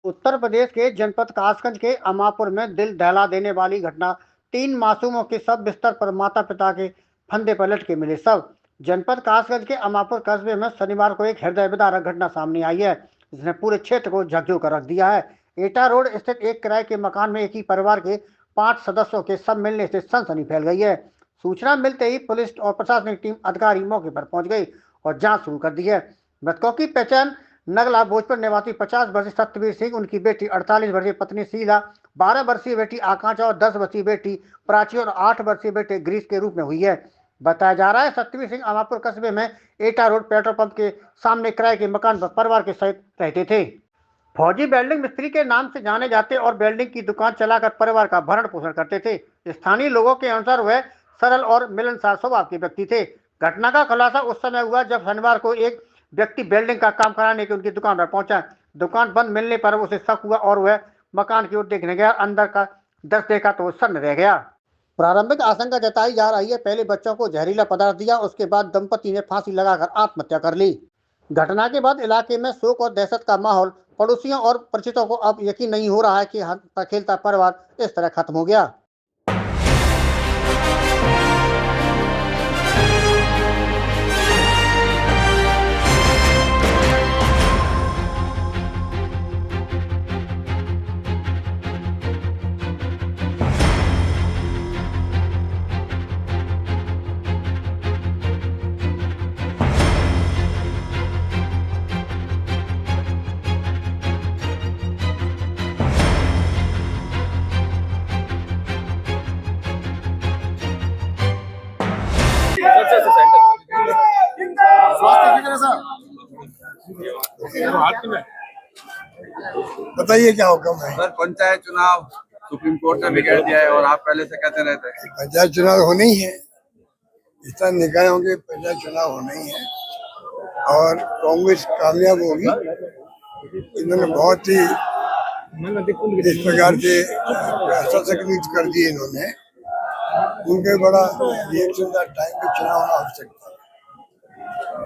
उत्तर प्रदेश के जनपद कासगंज के अमापुर में दिल दहला देने वाली घटना। 3 मासूमों के शव बिस्तर पर माता पिता के फंदे पर लटके मिले शव। जनपद कासगंज के अमापुर कस्बे में शनिवार को एक हृदय विदारक घटना सामने आई है, जिसने पूरे क्षेत्र को झकझोर कर रख दिया है। एटा रोड स्थित एक किराए के मकान में एक ही परिवार के 5 सदस्यों के शव मिलने से सनसनी फैल गई है। सूचना मिलते ही पुलिस और प्रशासनिक टीम अधिकारी मौके पर पहुंच गई और जांच शुरू कर दी है। मृतकों की पहचान नगला भोजपुर निवासी 50 वर्षीय सत्यवीर सिंह, उनकी बेटी 48 वर्षीय पत्नी शीला, 12 वर्षीय बेटी आकांक्षा और 10 वर्षीय बेटी प्राची और 8 वर्षीय बेटे ग्रीस के रूप में हुई है। बताया जा रहा है सत्यवीर सिंह अमापुर कस्बे में एटा रोड पेट्रोल पंप के सामने किराए के मकान पर परिवार के सहित रहते थे। फौजी वेल्डिंग मिस्त्री के नाम से जाने जाते और वेल्डिंग की दुकान चलाकर परिवार का भरण पोषण करते थे। स्थानीय लोगों के अनुसार वह सरल और मिलनसार स्वभाव के व्यक्ति थे। घटना का खुलासा उस समय हुआ जब शनिवार को एक व्यक्ति वेल्डिंग का काम कराने के उनकी दुकान पर पहुंचा। दुकान बंद मिलने पर उसे शक हुआ और वह मकान की ओर देखने गया। अंदर का दृश्य देखा तो सन्न रह गया। प्रारंभिक आशंका जताई जा रही है पहले बच्चों को जहरीला पदार्थ दिया, उसके बाद दंपति ने फांसी लगाकर आत्महत्या कर ली। घटना के बाद इलाके में शोक और दहशत का माहौल। पड़ोसियों और परिचितों को अब यकीन नहीं हो रहा है कि हंसता खेलता परिवार इस तरह खत्म हो गया। बताइए क्या हुक्म है सर? पंचायत चुनाव सुप्रीम कोर्ट ने बिगाड़ दिया है और आप पहले से कहते रहते हैं। पंचायत चुनाव होने ही है, स्थानीय निकायों के पंचायत चुनाव होने ही है और कांग्रेस कामयाब होगी। इन्होंने बहुत ही इस प्रकार से सशक्त कर दिए इन्होंने, उनके बड़ा रिएक्शन था। टाइम पे चुनाव होना आवश्यक था।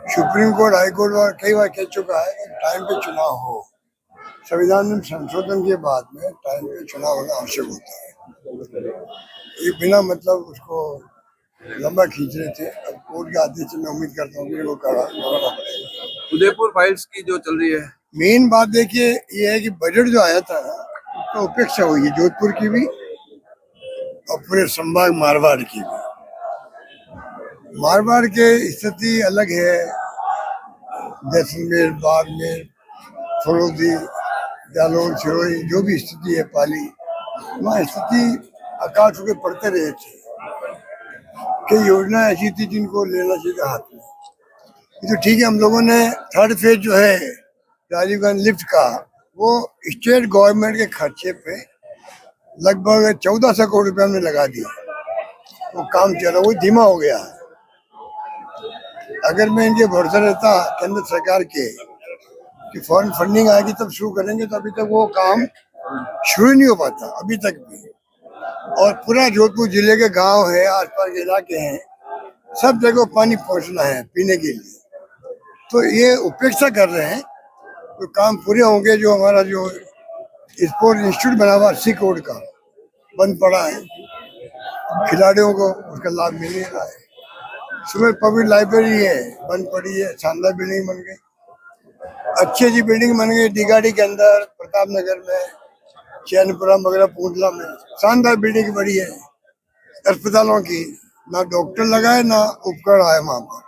सुप्रीम कोर्ट, हाई कोर्ट और कई बार कह चुका है कि टाइम पे चुनाव हो। संविधान में संशोधन के बाद में टाइम पे चुनाव होना आवश्यक होता है। ये बिना मतलब उसको लंबा खींच रहे थे। अब कोर्ट के आदेश से मैं उम्मीद करता हूँ कि वो कराना पड़ेगा। उदयपुर फाइल्स की जो चल रही है, मेन बात देखिए ये है कि बजट जो आया था ना, तो उपेक्षा हुई है जोधपुर की भी और पूरे संभाग मारवाड़ की भी। मारवाड़ के स्थिति अलग है। जैसलमेर, बाड़मेर, फरोदी, जालौर, सिरोही जो भी स्थिति है, पाली, वहाँ स्थिति आकाश होकर पड़ते रहे थे। कई योजना ऐसी थी जिनको लेना चाहिए हाथ में। ये तो ठीक है, हम लोगों ने थर्ड फेज जो है राजीव गांधी लिफ्ट का, वो स्टेट गवर्नमेंट के खर्चे पे लगभग 1400 करोड़ रुपए हमने लगा दिया। वो काम चल रहा, वो धीमा हो गया है। अगर मैं इनके भरोसे रहता केंद्र सरकार के कि फॉरेन फंडिंग आएगी तब शुरू करेंगे, तो अभी तक वो काम शुरू नहीं हो पाता अभी तक भी। और पूरा जोधपुर जिले के गांव है, आसपास के इलाके हैं, सब जगह पानी पहुंचना है पीने के लिए। तो ये उपेक्षा कर रहे हैं। तो काम पूरे होंगे। जो हमारा जो स्पोर्ट इंस्टीट्यूट बना हुआ 80 करोड़ का बंद पड़ा है, खिलाड़ियों को उसका लाभ मिल नहीं रहा है। सुबह पब्लिक लाइब्रेरी है, बंद पड़ी है। शानदार बिल्डिंग बन गई, अच्छी अच्छी बिल्डिंग बन गई। डीगाड़ी के अंदर, प्रताप नगर में, चैनपुरा वगैरह, पूटला में शानदार बिल्डिंग बड़ी है। अस्पतालों की ना डॉक्टर लगाए ना उपकरण आए वहां पर।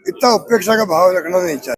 इतना उपेक्षा का भाव रखना नहीं चाहिए।